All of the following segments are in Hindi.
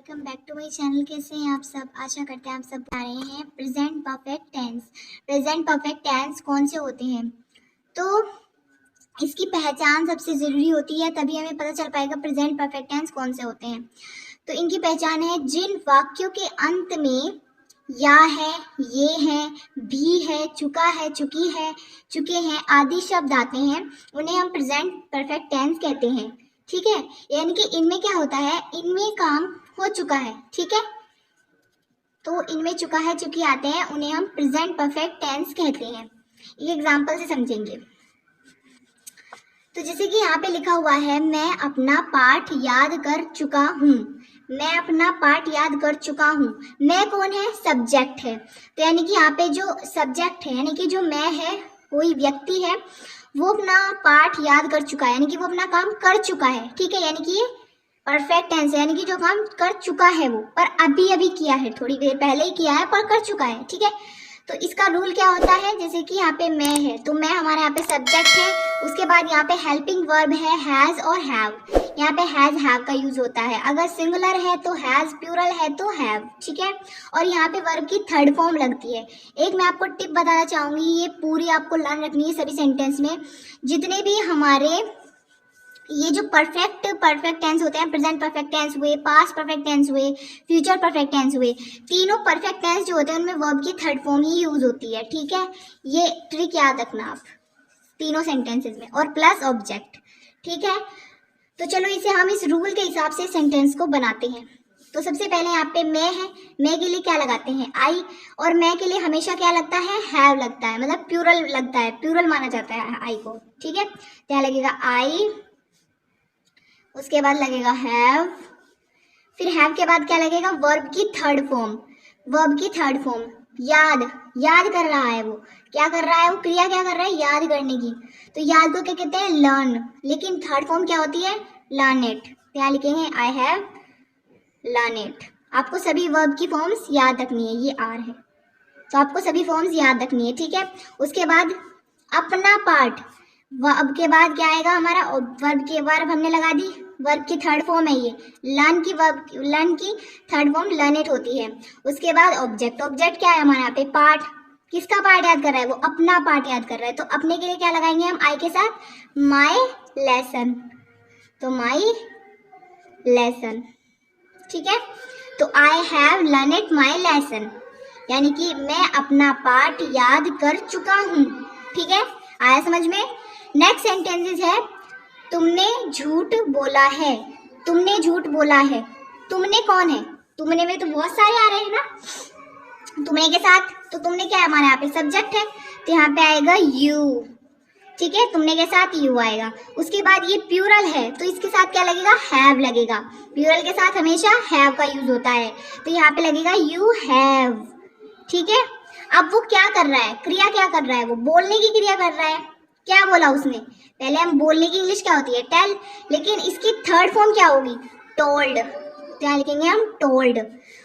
Welcome back to my channel. कैसे हैं आप सब? आशा करते हैं आप सब आ रहे हैं। Present perfect tense. Present perfect tense कौन से होते हैं? तो इसकी पहचान सबसे ज़रूरी होती है, तभी हमें पता चल पाएगा प्रेजेंट परफेक्ट टेंस कौन से होते हैं। तो इनकी पहचान है, जिन वाक्यों के अंत में या है, ये है, भी है, चुका है, चुकी है, चुके हैं आदि शब्द आते हैं, उन्हें हम प्रेजेंट परफेक्ट टेंस कहते हैं। ठीक है, यानी कि इनमें क्या होता है, इनमें काम हो चुका है। ठीक है, तो इनमें चुका है, चुकी आते हैं, उन्हें हम प्रेजेंट परफेक्ट टेंस कहते हैं। ये एग्जांपल से समझेंगे। तो जैसे कि यहाँ पे लिखा हुआ है, मैं अपना पाठ याद कर चुका हूँ। मैं अपना पाठ याद कर चुका हूँ। मैं कौन है? सब्जेक्ट है। तो यानी कि यहाँ पे जो सब्जेक्ट है, यानी कि जो मैं है, कोई व्यक्ति है, वो अपना पाठ याद कर चुका है, यानी कि वो अपना काम कर चुका है। ठीक है, यानी कि ये परफेक्ट टेंस है, यानी कि जो काम कर चुका है वो, पर अभी अभी किया है, थोड़ी देर पहले ही किया है, पर कर चुका है। ठीक है, तो इसका रूल क्या होता है, जैसे कि यहाँ पे मैं है, तो मैं हमारे यहाँ पे सब्जेक्ट है। उसके बाद यहाँ पे हेल्पिंग वर्ब है हैज और हैव। यहाँ पे हैज हैव का यूज होता है। अगर सिंगुलर है तो हैज, प्लूरल है तो हैव। ठीक है, और यहाँ पे वर्ब की थर्ड फॉर्म लगती है। एक मैं आपको टिप बताना चाहूंगी, ये पूरी आपको लर्न रखनी है सभी सेंटेंस में। जितने भी हमारे ये जो परफेक्ट टेंस होते हैं, प्रेजेंट परफेक्ट टेंस हुए, पास्ट परफेक्ट टेंस हुए, फ्यूचर परफेक्ट टेंस हुए, तीनों परफेक्ट टेंस जो होते हैं उनमें वर्ब की थर्ड फॉर्म ही यूज होती है। ठीक है, ये ट्रिक याद रखना आप तीनों सेंटेंसेस में, और प्लस ऑब्जेक्ट। ठीक है, तो चलो इसे हम इस रूल के हिसाब से सेंटेंस को बनाते हैं। तो सबसे पहले यहाँ पे मैं है, मैं के लिए क्या लगाते हैं? आई। और मैं के लिए हमेशा क्या लगता है? हैव लगता है, मतलब प्लूरल लगता है, प्लूरल माना जाता है आई को। ठीक है, क्या लगेगा? आई, उसके बाद लगेगा हैव, फिर हैव के बाद क्या लगेगा? वर्ब की थर्ड फॉर्म। वर्ब की थर्ड फॉर्म याद। याद कर रहा है वो, क्या कर रहा है वो? क्रिया क्या कर रहा है? याद करने की। तो याद को क्या कहते हैं? लर्न। लेकिन थर्ड फॉर्म क्या होती है? Learn it. क्या लिखेंगे? I have learn it. आपको सभी वर्ब की फॉर्म्स याद रखनी है, ये आर है, तो आपको सभी फॉर्म्स याद रखनी है। ठीक है, उसके बाद अपना पार्ट। वर्ब के बाद क्या आएगा हमारा? वर्ब की वर्ब हमने लगा दी, वर्ब की थर्ड फॉर्म है ये। लर्न की वर्ब, लर्न की थर्ड फॉर्म लर्न इट होती है। उसके बाद ऑब्जेक्ट। ऑब्जेक्ट क्या है हमारे यहाँ पे? पार्ट। किसका पार्ट याद कर रहा है? वो अपना पार्ट याद कर रहा है, तो अपने के लिए क्या लगाएंगे हम आई के साथ? माई लेसन। तो माई लेसन। ठीक है, तो I have learn it my lesson, यानी कि मैं अपना पाठ याद कर चुका हूँ। ठीक है, आया समझ में? नेक्स्ट सेंटेंसेस है, तुमने झूठ बोला है। तुमने झूठ बोला है। तुमने कौन है? तुमने में तो बहुत सारे आ रहे हैं ना तुमने के साथ, तो तुमने क्या है हमारे यहाँ पे? सब्जेक्ट है, तो यहाँ पे आएगा यू। ठीक है, तुमने के साथ यू आएगा। उसके बाद ये प्लूरल है, तो इसके साथ क्या लगेगा? हैव लगेगा। प्लूरल के साथ हमेशा हैव का यूज होता है, तो यहाँ पे लगेगा यू हैव। ठीक है, अब वो क्या कर रहा है? क्रिया क्या कर रहा है? वो बोलने की क्रिया कर रहा है। क्या बोला उसने? पहले हम बोलने की इंग्लिश क्या होती है? टेल, लेकिन इसकी थर्ड फॉर्म क्या होगी? टोल्ड। क्या लिखेंगे हम? टोल्ड।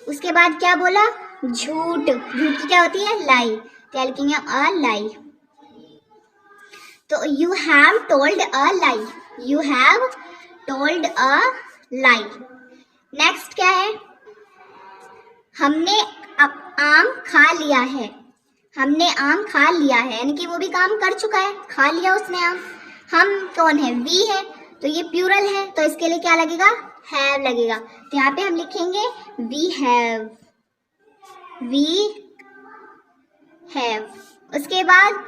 उसके बाद क्या बोला? झूठ। झूठ की क्या होती है? लाई। क्या लिखेंगे? अ लाई। तो you have told a lie. You have told a lie. Next क्या है? हमने आम खा लिया है। हमने आम खा लिया है, यानी कि वो भी काम कर चुका है, खा लिया उसने आम। हम कौन है? वी है, तो ये प्लूरल है, तो इसके लिए क्या लगेगा? हैव लगेगा। तो यहाँ पे हम लिखेंगे वी हैव। We have. उसके बाद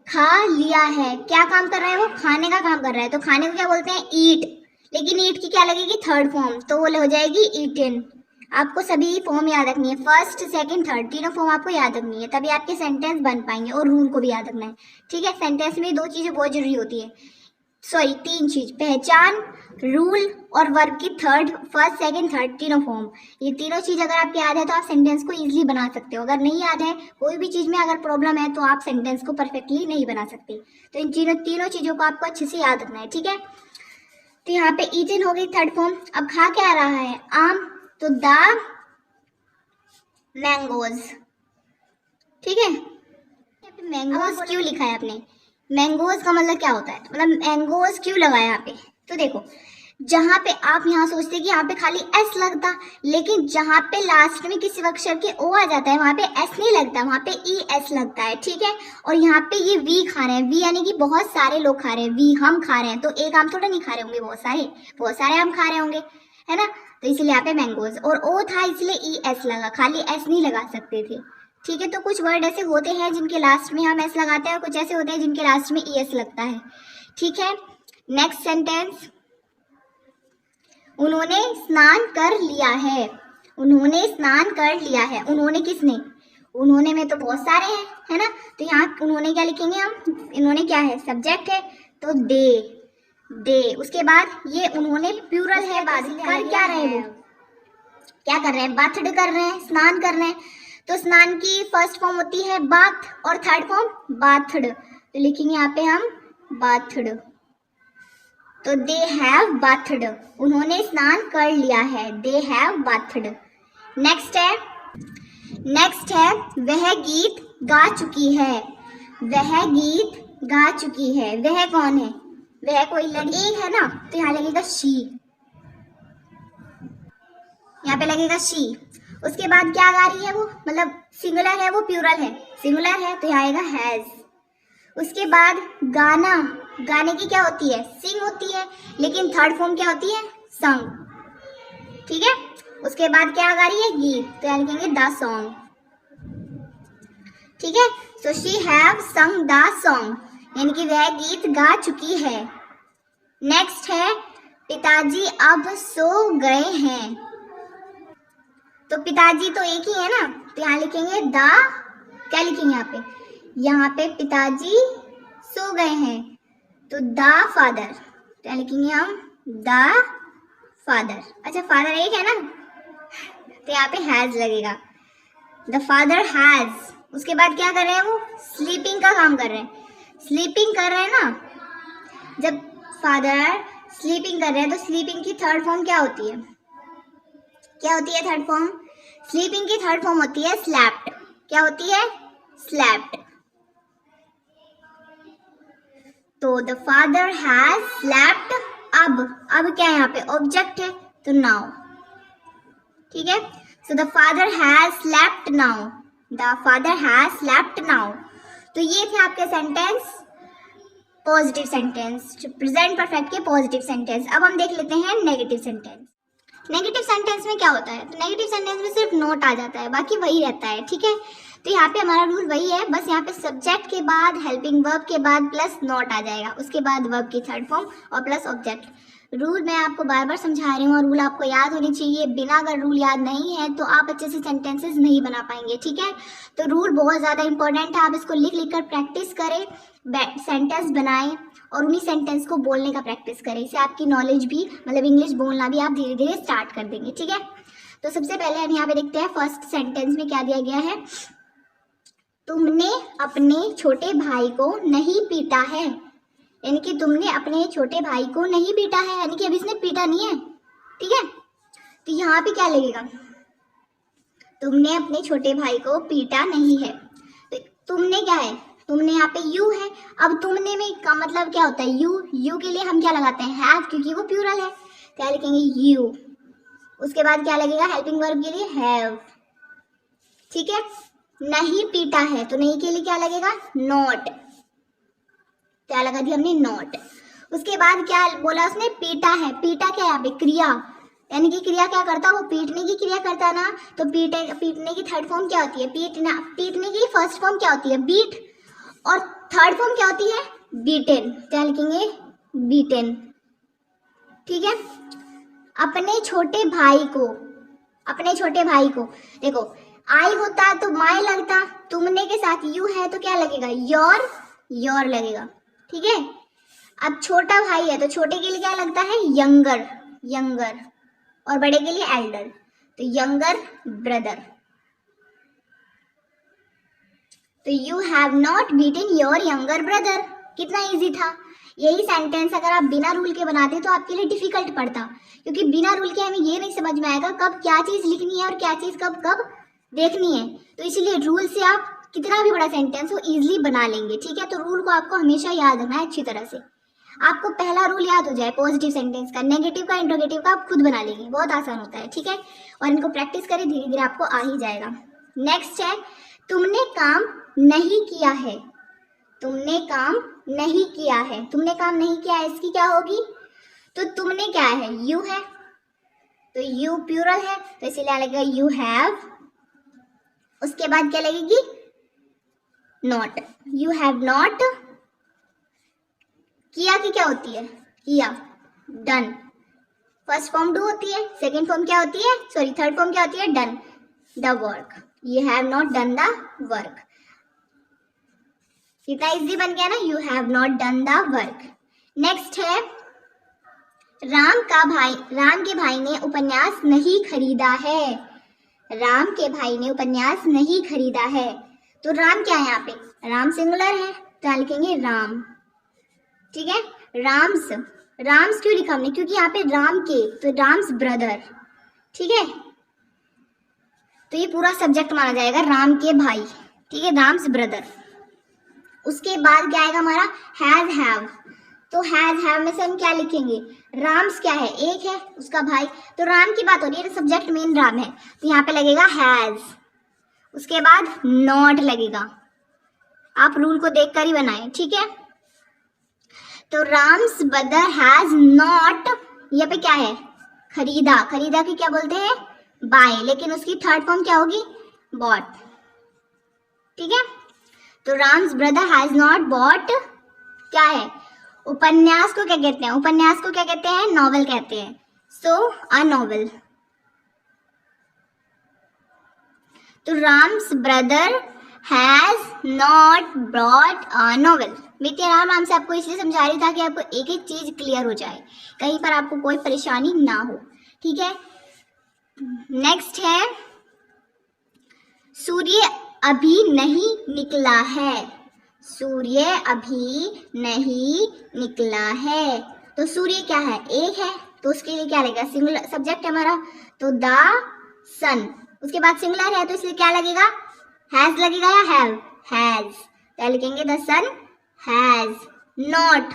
खा लिया है, क्या काम कर रहा है वो? खाने का काम कर रहा है, तो खाने को क्या बोलते हैं? ईट। लेकिन ईट की क्या लगेगी? थर्ड फॉर्म, तो वो हो जाएगी ईटन। आपको सभी फॉर्म याद रखनी है, फर्स्ट सेकंड थर्ड तीनों फॉर्म आपको याद रखनी है, तभी आपके सेंटेंस बन पाएंगे, और रूल को भी याद रखना है। ठीक है, सेंटेंस में दो चीजें बहुत जरूरी होती है, सॉरी तीन चीज, पहचान, रूल, और वर्ब की थर्ड, फर्स्ट सेकंड थर्ड तीनों फॉर्म। ये तीनों चीज अगर आपको याद है तो आप सेंटेंस को इजीली बना सकते हो। अगर नहीं याद है, कोई भी चीज में अगर प्रॉब्लम है, तो आप सेंटेंस को परफेक्टली नहीं बना सकते। तो इन तीनों चीजों को आपको अच्छे से याद रखना है। ठीक है, तो यहाँ पे ईटन हो गई थर्ड फॉर्म। अब खा क्या रहा है? आम, तो द मैंगोज। ठीक है, मैंगोज क्यों लिखा है आपने? मैंगोज का मतलब क्या होता है? मतलब मैंगोज क्यों लगाया यहाँ पे? तो देखो, जहाँ पे आप यहाँ सोचते कि यहाँ पे खाली एस लगता, लेकिन जहाँ पे लास्ट में किसी अक्षर के ओ आ जाता है वहाँ पे एस नहीं लगता, वहाँ पे ई एस लगता है, ठीक है। और यहाँ पे ये वी खा रहे हैं, वी यानी कि बहुत सारे लोग खा रहे हैं, वी हम खा रहे हैं, तो एक आम थोड़ा नहीं खा रहे होंगे, बहुत सारे आम खा रहे होंगे, है ना। तो इसलिए यहाँ पे मैंगोज, और ओ था इसलिए ई एस लगा, खाली एस नहीं लगा सकते थे, ठीक है। तो कुछ वर्ड ऐसे होते हैं जिनके लास्ट में हम एस लगाते हैं और कुछ ऐसे होते हैं जिनके लास्ट में ई एस लगता है, ठीक है। नेक्स्ट सेंटेंस, उन्होंने स्नान कर लिया है, उन्होंने स्नान कर लिया है, उन्होंने किसने, उन्होंने में तो बहुत सारे हैं, है ना। तो यहाँ उन्होंने क्या लिखेंगे हम, इन्होंने क्या है, सब्जेक्ट है, तो दे। उसके बाद ये उन्होंने प्लूरल है, बाद कर क्या रहे हैं, क्या कर रहे हैं, बाथड कर रहे हैं, स्नान कर रहे हैं। तो स्नान की फर्स्ट फॉर्म होती है बाथ और थर्ड फॉर्म बाथड, तो लिखेंगे यहाँ पे हम बाथड। तो दे हैव बाथड, उन्होंने स्नान कर लिया है, दे हैव बाथड। नेक्स्ट है वह गीत गा चुकी है, वह गीत गा चुकी है, वह कौन है, वह कोई लड़की है ना, तो यहाँ लगेगा शी, यहाँ पे लगेगा शी। उसके बाद क्या गा रही है वो, मतलब सिंगुलर है वो प्लूरल है, सिंगुलर है तो यहाँ आएगा हैज। उसके बाद गाना, गाने की क्या होती है, सिंग होती है, लेकिन थर्ड फॉर्म क्या होती है, संग, ठीक है। उसके बाद क्या गा रही है, गीत, तो यहाँ लिखेंगे द सॉन्ग, ठीक है। सो शी हैव संग द सॉन्ग, यानी कि वह गीत गा चुकी है। नेक्स्ट है पिताजी अब सो गए हैं, तो पिताजी तो एक ही है ना, तो यहाँ लिखेंगे द, क्या लिखेंगे यहाँ पे पिताजी सो गए हैं, तो द फादर, तो यहाँ लिखेंगे हम द फादर। अच्छा फादर एक है ना, तो यहाँ पे हैज लगेगा, द फादर हैज। उसके बाद क्या कर रहे हैं वो, स्लीपिंग का काम कर रहे हैं, स्लीपिंग कर रहे हैं ना, जब फादर स्लीपिंग कर रहे हैं तो स्लीपिंग की थर्ड फॉर्म क्या होती है, क्या होती है थर्ड फॉर्म, स्लीपिंग की थर्ड फॉर्म होती है स्लैप्ड, क्या होती है, स्लैप्ड। तो द फादर हैज स्लैप्ड, अब क्या है यहाँ पे, ऑब्जेक्ट है, तो नाउ, ठीक है। So the father has slapped now, the father has slapped now. तो ये थे आपके sentence, positive sentence, present perfect के पॉजिटिव सेंटेंस। अब हम देख लेते हैं नेगेटिव सेंटेंस। नेगेटिव सेंटेंस में क्या होता है, तो नेगेटिव सेंटेंस में सिर्फ नोट आ जाता है, बाकी वही रहता है, ठीक है। तो यहाँ पे हमारा रूल वही है, बस यहाँ पे सब्जेक्ट के बाद हेल्पिंग वर्ब के बाद प्लस नोट आ जाएगा, उसके बाद वर्ब की थर्ड फॉर्म और प्लस ऑब्जेक्ट। रूल मैं आपको बार बार समझा रही हूँ और रूल आपको याद होनी चाहिए, बिना अगर रूल याद नहीं है तो आप अच्छे से सेंटेंसेस नहीं बना पाएंगे, ठीक है। तो रूल बहुत ज़्यादा इंपॉर्टेंट है, आप इसको लिख लिख कर प्रैक्टिस करें, सेंटेंस बनाएं और उन्हीं सेंटेंस को बोलने का प्रैक्टिस करें, इससे आपकी नॉलेज भी, मतलब इंग्लिश बोलना भी आप धीरे धीरे स्टार्ट कर देंगे, ठीक है। तो सबसे पहले हम यहाँ पे देखते हैं फर्स्ट सेंटेंस में क्या दिया गया है, तुमने अपने छोटे भाई को नहीं पीटा है, यानी कि तुमने अपने छोटे भाई को नहीं पीटा है, यानी कि अभी इसने पीटा नहीं है, ठीक है। तो यहाँ पे क्या लगेगा, तुमने अपने छोटे भाई को पीटा नहीं है, तो तुमने क्या है, तुमने यहाँ पे यू है। अब तुमने में का मतलब क्या होता है, यू के लिए हम क्या लगाते हैं, हैव, क्योंकि वो प्लूरल है, क्या लिखेंगे यू। उसके बाद क्या लगेगा, हेल्पिंग वर्ब के लिए हैव, ठीक है। नहीं पीटा है, तो नहीं के लिए क्या लगेगा, नॉट, क्या लगा दिया हमने, नॉट। उसके बाद क्या बोला उसने, पीटा है, पीटा क्या है यहाँ पे, क्रिया, यानी कि क्रिया क्या करता है, वो पीटने की क्रिया करता है ना, तो पीटने की थर्ड फॉर्म क्या होती है, पीटने की फर्स्ट फॉर्म क्या होती है, बीट, और थर्ड फॉर्म क्या होती है, बीटेन, क्या लिखेंगे, बीटेन, ठीक है। अपने छोटे भाई को देखो, आई होता तो माई लगता, तुमने के साथ यू है तो क्या लगेगा, योर लगेगा, ठीक है। अब छोटा भाई है तो छोटे के लिए क्या लगता है, यंगर, और बड़े के लिए एल्डर, तो यंगर ब्रदर। तो you have not beaten your younger brother, कितना इजी था। यही सेंटेंस अगर आप बिना रूल के बनाते तो आपके लिए डिफिकल्ट पड़ता, क्योंकि बिना रूल के हमें ये नहीं समझ में आएगा कब क्या चीज़ लिखनी है और क्या चीज़ कब देखनी है। तो इसीलिए रूल से आप कितना भी बड़ा सेंटेंस हो इजीली बना लेंगे, ठीक है। तो रूल को आपको हमेशा याद रखना है अच्छी तरह से। आपको पहला रूल याद हो जाए पॉजिटिव सेंटेंस का, नेगेटिव का, इंट्रोगेटिव का आप खुद बना लेंगे, बहुत आसान होता है, ठीक है। और इनको प्रैक्टिस करें, धीरे धीरे आपको आ ही जाएगा। नेक्स्ट है तुमने काम नहीं किया है। तुमने काम नहीं किया है, तुमने काम नहीं किया है, इसकी क्या होगी? तो तुमने क्या है, यू है, तो यू प्लूरल है, तो इसीलिए लगेगा यू हैव। उसके बाद क्या लगेगी? नॉट। You have not. किया की क्या होती है? किया, डन। फर्स्ट फॉर्म डू होती है, सेकंड फॉर्म क्या होती है, सॉरी थर्ड फॉर्म क्या होती है, done the work. You have not done the work. कितना इजी बन गया ना, you have not done the work. Next है राम के भाई ने उपन्यास नहीं खरीदा है। राम के भाई ने उपन्यास नहीं खरीदा है, तो राम क्या है यहाँ पे, राम सिंगुलर है, तो यहाँ लिखेंगे राम, ठीक है। राम्स, राम्स क्यों लिखा हमने, क्योंकि यहाँ पे राम के, तो राम्स ब्रदर, ठीक है। तो ये पूरा सब्जेक्ट माना जाएगा राम के भाई, ठीक है, राम्स ब्रदर। उसके बाद क्या आएगा हमारा, हैज हैव। तो हैज हैव में से हम क्या लिखेंगे, राम्स क्या है, एक है उसका भाई, तो राम की बात हो रही है, सब्जेक्ट मेन राम है, तो यहाँ पे लगेगा हैज। उसके बाद नॉट लगेगा, आप रूल को देखकर ही बनाएं, ठीक है। तो राम्स ब्रदर हैज नॉट, यहाँ पे क्या है, खरीदा, खरीदा की क्या बोलते हैं, बाय, लेकिन उसकी थर्ड फॉर्म क्या होगी, बॉट, ठीक है। तो Ram's brother has not bought क्या है, उपन्यास को क्या कहते हैं, उपन्यास को क्या कहते हैं, नॉवेल कहते हैं, सो अ नॉवेल। तो Ram's brother has not brought a novel. मैं इतने आराम से आपको इसलिए समझा रही था कि आपको एक एक चीज क्लियर हो जाए, कहीं पर आपको कोई परेशानी ना हो, ठीक है। नेक्स्ट है सूर्य अभी नहीं निकला है। सूर्य अभी नहीं निकला है, तो सूर्य क्या है, एक है, तो उसके लिए क्या लगेगा, सिंगुलर सब्जेक्ट है हमारा, तो द सन। उसके बाद सिंगुलर है, तो इसलिए क्या लगेगा, हैज लगेगा या हैव, हैज, क्या लिखेंगे, द सन हैज नॉट,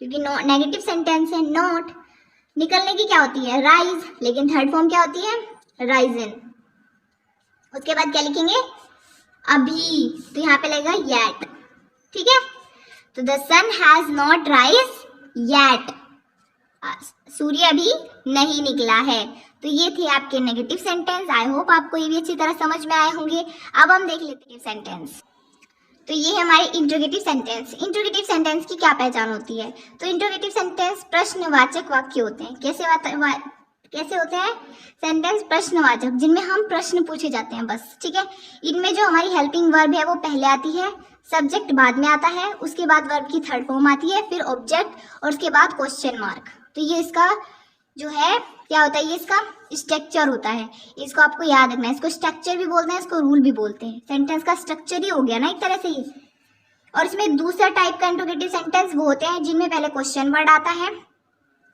क्योंकि नेगेटिव सेंटेंस है, नॉट। निकलने की क्या होती है, राइज, लेकिन थर्ड फॉर्म क्या होती है, राइजन। उसके बाद क्या लिखेंगे, अभी, तो यहाँ पे लगेगा येट, ठीक है। तो the sun has not rise yet, सूर्य अभी नहीं निकला है। तो ये थे आपके नेगेटिव सेंटेंस। आई होप आपको ये भी अच्छी तरह समझ में आए होंगे। अब हम देख लेते हैं सेंटेंस। तो ये है हमारे इंट्रोगेटिव सेंटेंस। इंट्रोगेटिव सेंटेंस की क्या पहचान होती है, तो इंट्रोगेटिव सेंटेंस प्रश्नवाचक वाक्य होते हैं। कैसे होते हैं सेंटेंस, प्रश्नवाचक, जिनमें हम प्रश्न पूछे जाते हैं बस, ठीक है। इनमें जो हमारी हेल्पिंग वर्ब है वो पहले आती है, सब्जेक्ट बाद में आता है, उसके बाद वर्ब की थर्ड फॉर्म आती है, फिर ऑब्जेक्ट और उसके बाद क्वेश्चन मार्क। तो ये इसका जो है क्या होता है, ये इसका स्ट्रक्चर होता है, इसको आपको याद रखना है। इसको स्ट्रक्चर भी बोलते हैं, इसको रूल भी बोलते हैं। सेंटेंस का स्ट्रक्चर ही हो गया ना एक तरह से ये। और इसमें दूसरा टाइप का इंट्रोगेटिव सेंटेंस वो होते हैं जिनमें पहले क्वेश्चन वर्ड आता है,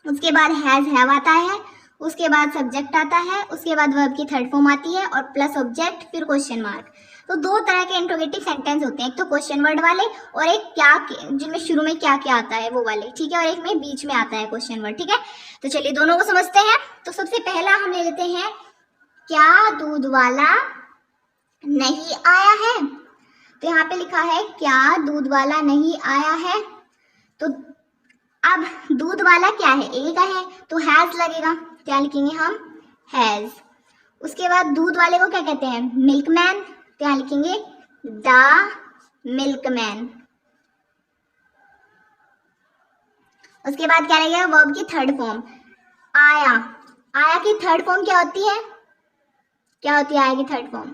उसके बाद हैज हैव आता है, उसके बाद सब्जेक्ट आता है, उसके बाद वर्ब की थर्ड फॉर्म आती है और प्लस ऑब्जेक्ट फिर क्वेश्चन मार्क। तो दो तरह के इंट्रोगेटिव सेंटेंस होते हैं, एक तो क्वेश्चन वर्ड वाले और एक क्या, जिनमें शुरू में क्या क्या आता है वो वाले, ठीक है, और एक में बीच में आता है क्वेश्चन वर्ड, ठीक है। तो चलिए दोनों को समझते हैं। तो सबसे पहला हम ले लेते हैं, क्या दूध वाला नहीं आया है। तो यहाँ पे लिखा है क्या दूध वाला नहीं आया है। तो अब दूध वाला क्या है, एक है, तो हैज लगेगा, क्या लिखेंगे हम, हैज। उसके बाद दूध वाले को क्या कहते हैं, मिल्कमैन, तो यहाँ लिखेंगे द मिल्कमैन। उसके बाद क्या लगेगा, वर्ब की थर्ड फॉर्म, आया। आया की थर्ड फॉर्म क्या होती है, क्या होती है आया की थर्ड फॉर्म,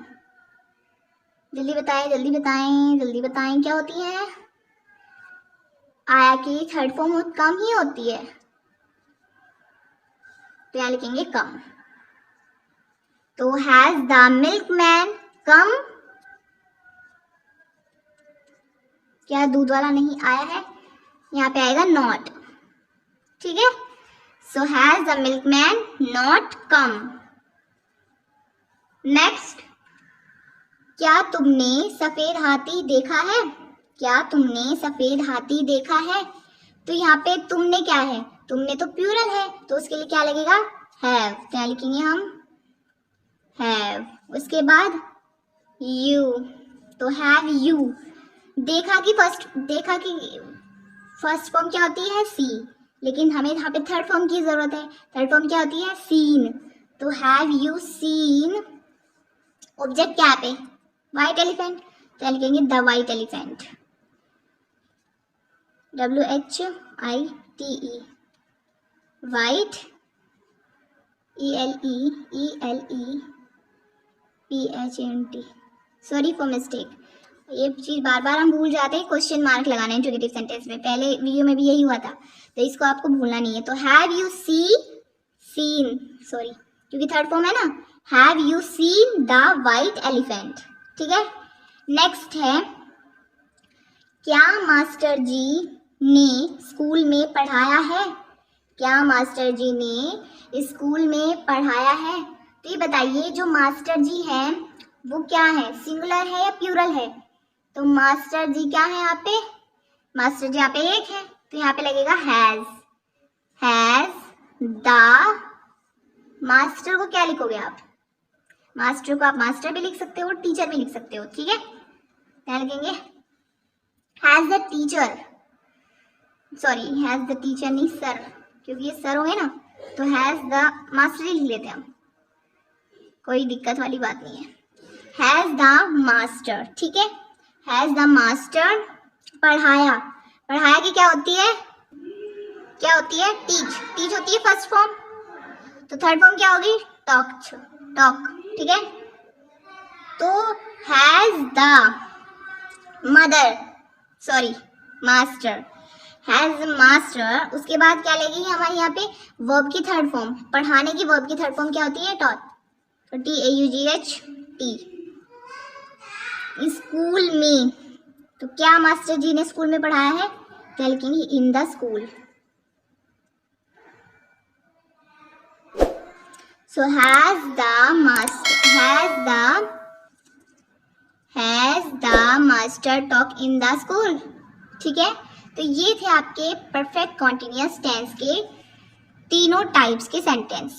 जल्दी बताएं जल्दी बताएं जल्दी बताएं, क्या होती है। आया की थर्ड फॉर्म कम ही होती है, तो यहाँ लिखेंगे कम। तो हैज द मिल्कमैन कम, क्या दूध वाला नहीं आया है, यहाँ पे आएगा नॉट, ठीक है। So has the milkman not come. Next, क्या तुमने सफेद हाथी देखा है। क्या तुमने सफेद हाथी देखा है। तो यहाँ पे तुमने क्या है, तुमने तो प्लूरल है, तो उसके लिए क्या लगेगा, हैव। तो यहाँ लिखेंगे हम हैव। उसके बाद यू, तो हैव यू। देखा कि फर्स्ट फॉर्म क्या होती है, सी, लेकिन हमें यहाँ पे थर्ड फॉर्म की जरूरत है। थर्ड फॉर्म क्या होती है, सीन। तो हैव यू सीन, ऑब्जेक्ट क्या पे, व्हाइट एलिफेंट, तो लिखेंगे the white elephant, WHITE, white, ELEPHANT। Sorry for mistake, ये चीज बार बार हम भूल जाते हैं, क्वेश्चन मार्क लगाना है इंट्रोगेटिव सेंटेंस में, पहले वीडियो में भी यही हुआ था, तो इसको आपको भूलना नहीं है। तो हैव यू सीन, सॉरी क्योंकि थर्ड फॉर्म है ना, have you seen the white elephant. ठीक है, नेक्स्ट है, क्या मास्टर जी ने स्कूल में पढ़ाया है, क्या मास्टर जी ने स्कूल में पढ़ाया है। तो ये बताइए जो मास्टर जी हैं वो क्या है, सिंगुलर है या प्लूरल है। तो मास्टर जी क्या है यहाँ पे, मास्टर जी यहाँ पे एक है, तो यहाँ पे लगेगा हैज द। मास्टर को क्या लिखोगे आप, मास्टर को आप मास्टर भी लिख सकते हो, टीचर भी लिख सकते हो। ठीक है, क्या लिखेंगे, has the teacher, sorry has the teacher नहीं सर, क्योंकि ये सर होंगे ना, तो हैज द मास्टर ही लिख लेते हैं हम, कोई दिक्कत वाली बात नहीं है। हैज द मास्टर, ठीक है, हैज द मास्टर पढ़ाया। पढ़ाया की क्या होती है, क्या होती है, टीच होती है फर्स्ट फॉर्म, तो थर्ड फॉर्म क्या होगी, टॉक। ठीक है, तो has the mother, sorry master, has master. उसके बाद क्या लगेगी हमारे यहाँ पे, वर्ब की थर्ड फॉर्म, पढ़ाने की वर्ब की थर्ड फॉर्म क्या होती है, टॉट, तो TAUGHT। स्कूल में, तो क्या मास्टर जी ने स्कूल में पढ़ाया है, क्या लिखेंगे, in the school. So has the master talk in the school. ठीक है, तो ये थे आपके परफेक्ट कॉन्टिन्यूअस टेंस के तीनों टाइप्स के सेंटेंस।